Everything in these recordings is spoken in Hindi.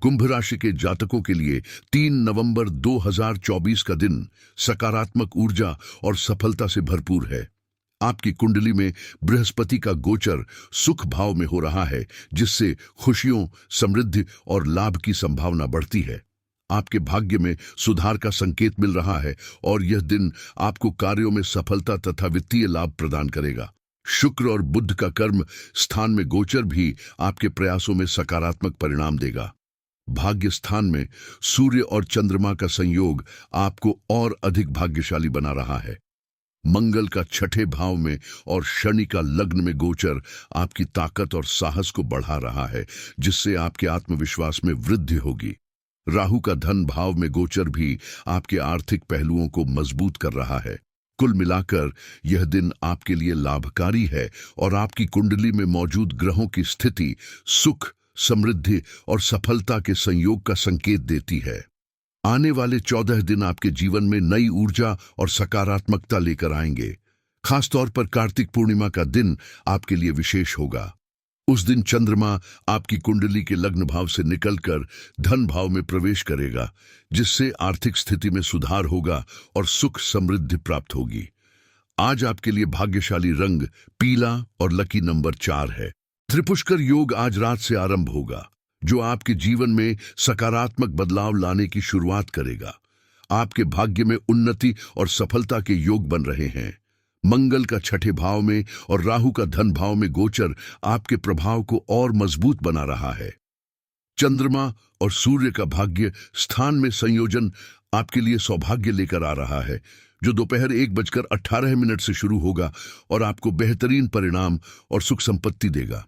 कुंभ राशि के जातकों के लिए 3 नवंबर 2024 का दिन सकारात्मक ऊर्जा और सफलता से भरपूर है। आपकी कुंडली में बृहस्पति का गोचर सुख भाव में हो रहा है, जिससे खुशियों, समृद्धि और लाभ की संभावना बढ़ती है। आपके भाग्य में सुधार का संकेत मिल रहा है और यह दिन आपको कार्यों में सफलता तथा वित्तीय लाभ प्रदान करेगा। शुक्र और बुध का कर्म स्थान में गोचर भी आपके प्रयासों में सकारात्मक परिणाम देगा। भाग्य स्थान में सूर्य और चंद्रमा का संयोग आपको और अधिक भाग्यशाली बना रहा है। मंगल का छठे भाव में और शनि का लग्न में गोचर आपकी ताकत और साहस को बढ़ा रहा है, जिससे आपके आत्मविश्वास में वृद्धि होगी। राहु का धन भाव में गोचर भी आपके आर्थिक पहलुओं को मजबूत कर रहा है। कुल मिलाकर यह दिन आपके लिए लाभकारी है और आपकी कुंडली में मौजूद ग्रहों की स्थिति सुख, समृद्धि और सफलता के संयोग का संकेत देती है। आने वाले 14 दिन आपके जीवन में नई ऊर्जा और सकारात्मकता लेकर आएंगे। खासतौर पर कार्तिक पूर्णिमा का दिन आपके लिए विशेष होगा। उस दिन चंद्रमा आपकी कुंडली के लग्न भाव से निकलकर धन भाव में प्रवेश करेगा, जिससे आर्थिक स्थिति में सुधार होगा और सुख समृद्धि प्राप्त होगी। आज आपके लिए भाग्यशाली रंग पीला और लकी नंबर 4 है। त्रिपुष्कर योग आज रात से आरंभ होगा, जो आपके जीवन में सकारात्मक बदलाव लाने की शुरुआत करेगा। आपके भाग्य में उन्नति और सफलता के योग बन रहे हैं। मंगल का छठे भाव में और राहु का धन भाव में गोचर आपके प्रभाव को और मजबूत बना रहा है। चंद्रमा और सूर्य का भाग्य स्थान में संयोजन आपके लिए सौभाग्य लेकर आ रहा है, जो दोपहर 1:18 से शुरू होगा और आपको बेहतरीन परिणाम और सुख संपत्ति देगा।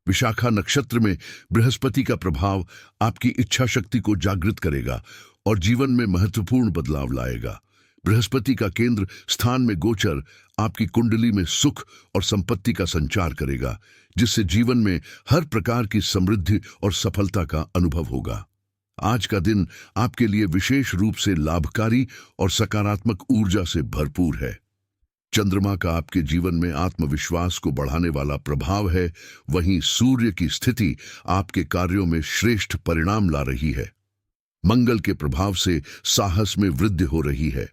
विशाखा नक्षत्र में बृहस्पति का प्रभाव आपकी इच्छा शक्ति को जागृत करेगा और जीवन में महत्वपूर्ण बदलाव लाएगा। बृहस्पति का केंद्र स्थान में गोचर आपकी कुंडली में सुख और संपत्ति का संचार करेगा, जिससे जीवन में हर प्रकार की समृद्धि और सफलता का अनुभव होगा। आज का दिन आपके लिए विशेष रूप से लाभकारी और सकारात्मक ऊर्जा से भरपूर है। चंद्रमा का आपके जीवन में आत्मविश्वास को बढ़ाने वाला प्रभाव है, वहीं सूर्य की स्थिति आपके कार्यों में श्रेष्ठ परिणाम ला रही है। मंगल के प्रभाव से साहस में वृद्धि हो रही है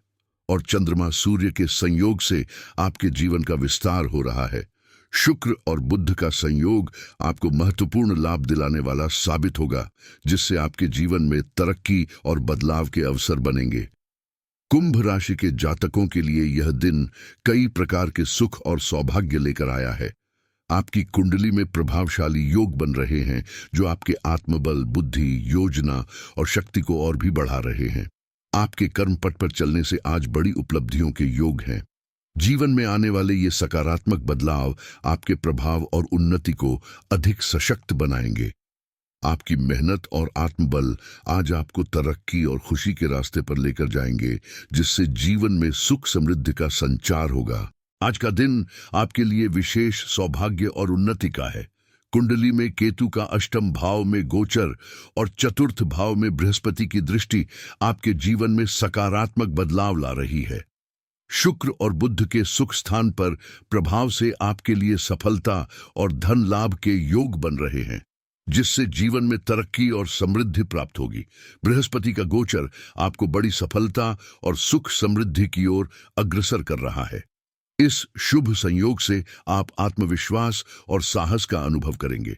और चंद्रमा सूर्य के संयोग से आपके जीवन का विस्तार हो रहा है। शुक्र और बुध का संयोग आपको महत्वपूर्ण लाभ दिलाने वाला साबित होगा, जिससे आपके जीवन में तरक्की और बदलाव के अवसर बनेंगे। कुंभ राशि के जातकों के लिए यह दिन कई प्रकार के सुख और सौभाग्य लेकर आया है। आपकी कुंडली में प्रभावशाली योग बन रहे हैं, जो आपके आत्मबल, बुद्धि, योजना और शक्ति को और भी बढ़ा रहे हैं। आपके कर्मपट पर चलने से आज बड़ी उपलब्धियों के योग हैं। जीवन में आने वाले ये सकारात्मक बदलाव आपके प्रभाव और उन्नति को अधिक सशक्त बनाएंगे। आपकी मेहनत और आत्मबल आज आपको तरक्की और खुशी के रास्ते पर लेकर जाएंगे, जिससे जीवन में सुख समृद्धि का संचार होगा। आज का दिन आपके लिए विशेष सौभाग्य और उन्नति का है। कुंडली में केतु का अष्टम भाव में गोचर और चतुर्थ भाव में बृहस्पति की दृष्टि आपके जीवन में सकारात्मक बदलाव ला रही है। शुक्र और बुध के सुख स्थान पर प्रभाव से आपके लिए सफलता और धन लाभ के योग बन रहे हैं, जिससे जीवन में तरक्की और समृद्धि प्राप्त होगी। बृहस्पति का गोचर आपको बड़ी सफलता और सुख समृद्धि की ओर अग्रसर कर रहा है। इस शुभ संयोग से आप आत्मविश्वास और साहस का अनुभव करेंगे,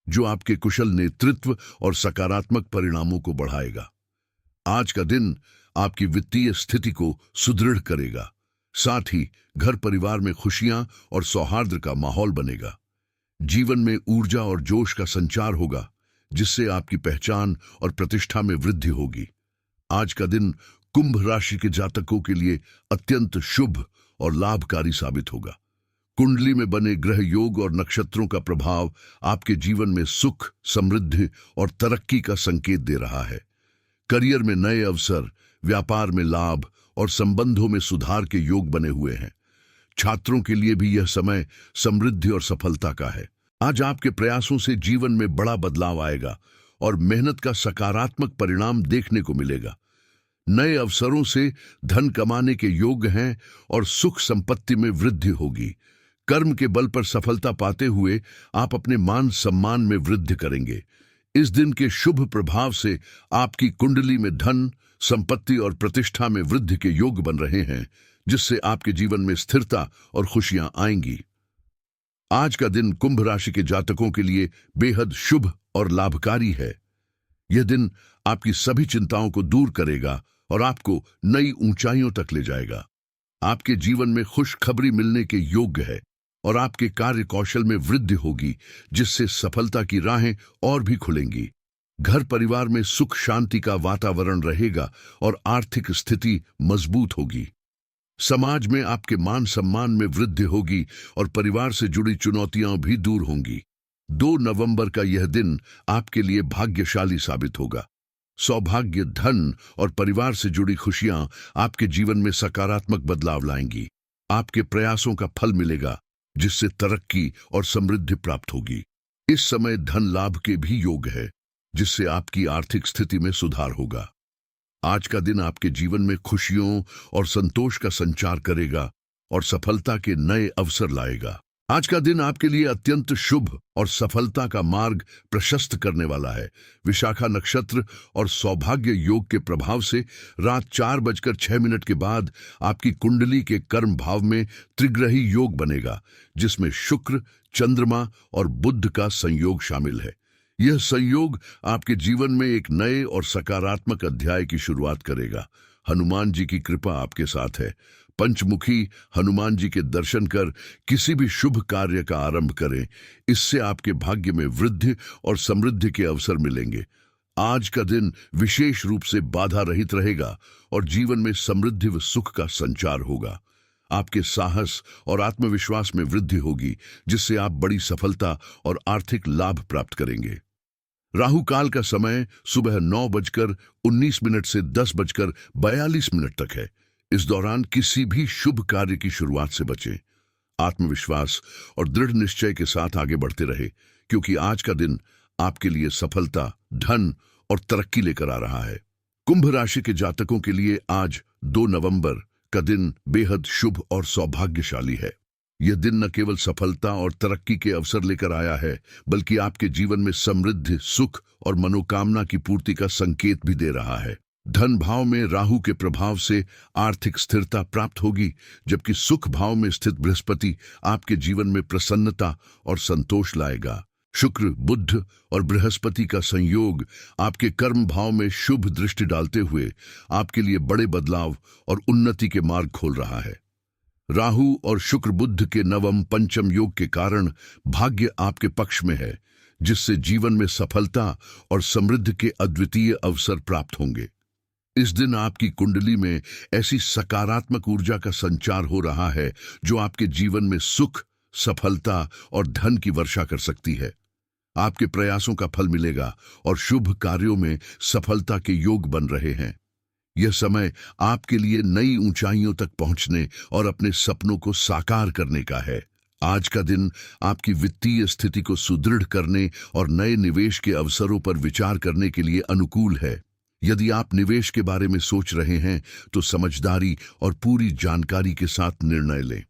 जो आपके कुशल नेतृत्व और सकारात्मक परिणामों को बढ़ाएगा। आज का दिन आपकी वित्तीय स्थिति को सुदृढ़ करेगा, साथ ही घर परिवार में खुशियां और सौहार्द का माहौल बनेगा। जीवन में ऊर्जा और जोश का संचार होगा, जिससे आपकी पहचान और प्रतिष्ठा में वृद्धि होगी। आज का दिन कुंभ राशि के जातकों के लिए अत्यंत शुभ और लाभकारी साबित होगा। कुंडली में बने ग्रह योग और नक्षत्रों का प्रभाव आपके जीवन में सुख, समृद्धि और तरक्की का संकेत दे रहा है। करियर में नए अवसर, व्यापार में लाभ और संबंधों में सुधार के योग बने हुए हैं। छात्रों के लिए भी यह समय समृद्धि और सफलता का है। आज आपके प्रयासों से जीवन में बड़ा बदलाव आएगा और मेहनत का सकारात्मक परिणाम देखने को मिलेगा। नए अवसरों से धन कमाने के योग हैं और सुख संपत्ति में वृद्धि होगी। कर्म के बल पर सफलता पाते हुए आप अपने मान सम्मान में वृद्धि करेंगे। इस दिन के शुभ प्रभाव से आपकी कुंडली में धन, संपत्ति और प्रतिष्ठा में वृद्धि के योग बन रहे हैं, जिससे आपके जीवन में स्थिरता और खुशियां आएंगी। आज का दिन कुंभ राशि के जातकों के लिए बेहद शुभ और लाभकारी है। यह दिन आपकी सभी चिंताओं को दूर करेगा और आपको नई ऊंचाइयों तक ले जाएगा। आपके जीवन में खुशखबरी मिलने के योग्य है और आपके कार्य कौशल में वृद्धि होगी, जिससे सफलता की राहें और भी खुलेंगी। घर परिवार में सुख शांति का वातावरण रहेगा और आर्थिक स्थिति मजबूत होगी। समाज में आपके मान सम्मान में वृद्धि होगी और परिवार से जुड़ी चुनौतियां भी दूर होंगी। 2 नवंबर का यह दिन आपके लिए भाग्यशाली साबित होगा। सौभाग्य, धन और परिवार से जुड़ी खुशियां आपके जीवन में सकारात्मक बदलाव लाएंगी। आपके प्रयासों का फल मिलेगा, जिससे तरक्की और समृद्धि प्राप्त होगी। इस समय धन लाभ के भी योग है, जिससे आपकी आर्थिक स्थिति में सुधार होगा। आज का दिन आपके जीवन में खुशियों और संतोष का संचार करेगा और सफलता के नए अवसर लाएगा। आज का दिन आपके लिए अत्यंत शुभ और सफलता का मार्ग प्रशस्त करने वाला है। विशाखा नक्षत्र और सौभाग्य योग के प्रभाव से रात 4:06 के बाद आपकी कुंडली के कर्म भाव में त्रिग्रही योग बनेगा, जिसमें शुक्र, चंद्रमा और बुध का संयोग शामिल है। यह संयोग आपके जीवन में एक नए और सकारात्मक अध्याय की शुरुआत करेगा। हनुमान जी की कृपा आपके साथ है। पंचमुखी हनुमान जी के दर्शन कर किसी भी शुभ कार्य का आरंभ करें। इससे आपके भाग्य में वृद्धि और समृद्धि के अवसर मिलेंगे। आज का दिन विशेष रूप से बाधा रहित रहेगा और जीवन में समृद्धि व सुख का संचार होगा। आपके साहस और आत्मविश्वास में वृद्धि होगी, जिससे आप बड़ी सफलता और आर्थिक लाभ प्राप्त करेंगे। राहु काल का समय सुबह 9:19 से 10:42 तक है। इस दौरान किसी भी शुभ कार्य की शुरुआत से बचें। आत्मविश्वास और दृढ़ निश्चय के साथ आगे बढ़ते रहे, क्योंकि आज का दिन आपके लिए सफलता, धन और तरक्की लेकर आ रहा है। कुंभ राशि के जातकों के लिए आज 2 नवंबर का दिन बेहद शुभ और सौभाग्यशाली है। यह दिन न केवल सफलता और तरक्की के अवसर लेकर आया है, बल्कि आपके जीवन में समृद्धि, सुख और मनोकामना की पूर्ति का संकेत भी दे रहा है। धन भाव में राहु के प्रभाव से आर्थिक स्थिरता प्राप्त होगी, जबकि सुख भाव में स्थित बृहस्पति आपके जीवन में प्रसन्नता और संतोष लाएगा। शुक्र, बुध और बृहस्पति का संयोग आपके कर्म भाव में शुभ दृष्टि डालते हुए आपके लिए बड़े बदलाव और उन्नति के मार्ग खोल रहा है। राहु और शुक्र बुध के नवम पंचम योग के कारण भाग्य आपके पक्ष में है, जिससे जीवन में सफलता और समृद्धि के अद्वितीय अवसर प्राप्त होंगे। इस दिन आपकी कुंडली में ऐसी सकारात्मक ऊर्जा का संचार हो रहा है, जो आपके जीवन में सुख, सफलता और धन की वर्षा कर सकती है। आपके प्रयासों का फल मिलेगा और शुभ कार्यों में सफलता के योग बन रहे हैं। यह समय आपके लिए नई ऊंचाइयों तक पहुंचने और अपने सपनों को साकार करने का है। आज का दिन आपकी वित्तीय स्थिति को सुदृढ़ करने और नए निवेश के अवसरों पर विचार करने के लिए अनुकूल है। यदि आप निवेश के बारे में सोच रहे हैं, तो समझदारी और पूरी जानकारी के साथ निर्णय लें।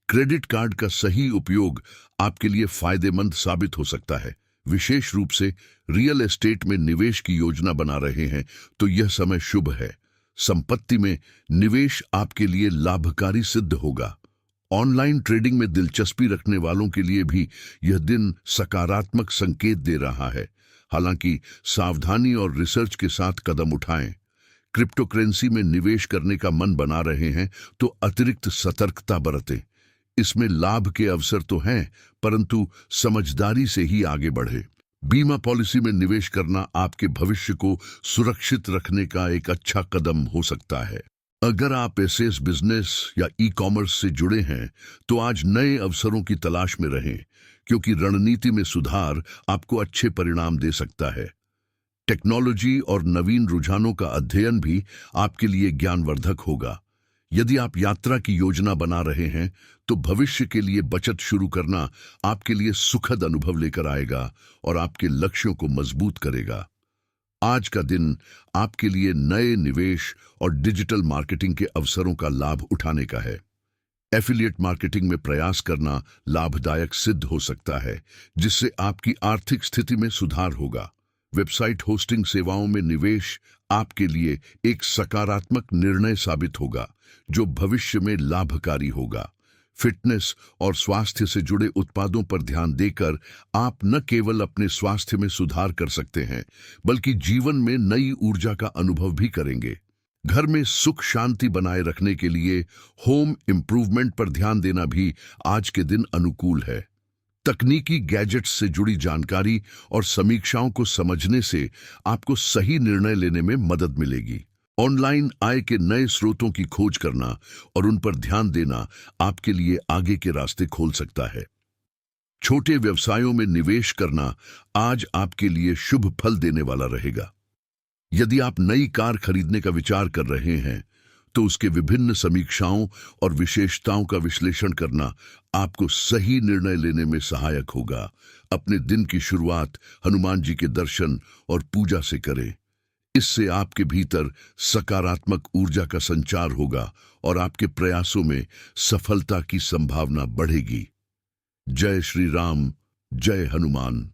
क्रेडिट कार्ड का सही उपयोग आपके लिए फायदेमंद साबित हो सकता है। विशेष रूप से रियल एस्टेट में निवेश की योजना बना रहे हैं, तो यह समय शुभ है। संपत्ति में निवेश आपके लिए लाभकारी सिद्ध होगा। ऑनलाइन ट्रेडिंग में दिलचस्पी रखने वालों के लिए भी यह दिन सकारात्मक संकेत दे रहा है। हालांकि सावधानी और रिसर्च के साथ कदम उठाएं। क्रिप्टो करेंसी में निवेश करने का मन बना रहे हैं, तो अतिरिक्त सतर्कता बरतें। इसमें लाभ के अवसर तो हैं, परंतु समझदारी से ही आगे बढ़े। बीमा पॉलिसी में निवेश करना आपके भविष्य को सुरक्षित रखने का एक अच्छा कदम हो सकता है। अगर आप एसएस बिजनेस या ई-कॉमर्स से जुड़े हैं, तो आज नए अवसरों की तलाश में रहें, क्योंकि रणनीति में सुधार आपको अच्छे परिणाम दे सकता है। टेक्नोलॉजी और नवीन रुझानों का अध्ययन भी आपके लिए ज्ञानवर्धक होगा। यदि आप यात्रा की योजना बना रहे हैं, तो भविष्य के लिए बचत शुरू करना आपके लिए सुखद अनुभव लेकर आएगा और आपके लक्ष्यों को मजबूत करेगा। आज का दिन आपके लिए नए निवेश और डिजिटल मार्केटिंग के अवसरों का लाभ उठाने का है। एफिलिएट मार्केटिंग में प्रयास करना लाभदायक सिद्ध हो सकता है, जिससे आपकी आर्थिक स्थिति में सुधार होगा। वेबसाइट होस्टिंग सेवाओं में निवेश आपके लिए एक सकारात्मक निर्णय साबित होगा जो भविष्य में लाभकारी होगा। फिटनेस और स्वास्थ्य से जुड़े उत्पादों पर ध्यान देकर आप न केवल अपने स्वास्थ्य में सुधार कर सकते हैं, बल्कि जीवन में नई ऊर्जा का अनुभव भी करेंगे। घर में सुख शांति बनाए रखने के लिए होम इम्प्रूवमेंट पर ध्यान देना भी आज के दिन अनुकूल है। तकनीकी गैजेट्स से जुड़ी जानकारी और समीक्षाओं को समझने से आपको सही निर्णय लेने में मदद मिलेगी। ऑनलाइन आय के नए स्रोतों की खोज करना और उन पर ध्यान देना आपके लिए आगे के रास्ते खोल सकता है। छोटे व्यवसायों में निवेश करना आज आपके लिए शुभ फल देने वाला रहेगा। यदि आप नई कार खरीदने का विचार कर रहे हैं, तो उसके विभिन्न समीक्षाओं और विशेषताओं का विश्लेषण करना आपको सही निर्णय लेने में सहायक होगा। अपने दिन की शुरुआत हनुमान जी के दर्शन और पूजा से करें। इससे आपके भीतर सकारात्मक ऊर्जा का संचार होगा और आपके प्रयासों में सफलता की संभावना बढ़ेगी। जय श्री राम, जय हनुमान।